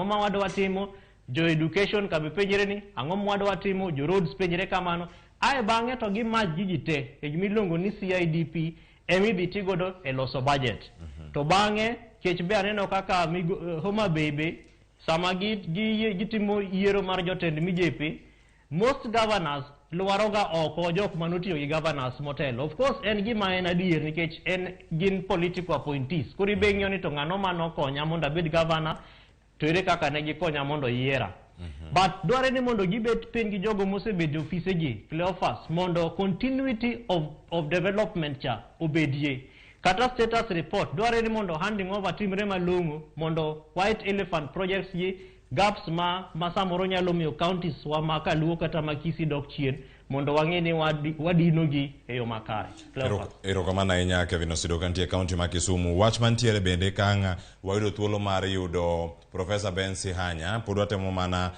ang'o ma wadwa timo, jo education kabe penjre ni ang'o ma wadwa timo, jo roads penjre kamano. Ae bang'e to gimach gigi te e gimiluongo ni CIDP emibi tigodo e loso budget. To bang'e kech be aneno kaka Homa Bay be sama gitimo yiero mar jotend migepe, most governors luaroga oko jok manotiyo gi governors motelo. Of course en gima en adier nikech en gin political appointees. Kuri beng'yo ni to ng'ano mano konya mondo abed governor to ere kaka ne gikonya mondo yiera. But dware ni mondo gibet piny gi jogo mosebedo ofise gi Cleophas mondo continuity of development cha obedie. Kata status report dware ni mondo handing over timre malong'o mondo White Elephant projects gi gaps ma samoro nyalo miyo counties wa ma Kaluo kata ma Kisii dok chien mondo wang'e ni wadino gi e yo makare. Erokamano ahinya Kevin Osido kantie county ma Kisumu. Wach mantiere bende kang' wayudo thuolo mar yudo Professor Ben Sihanya, pod watemo mana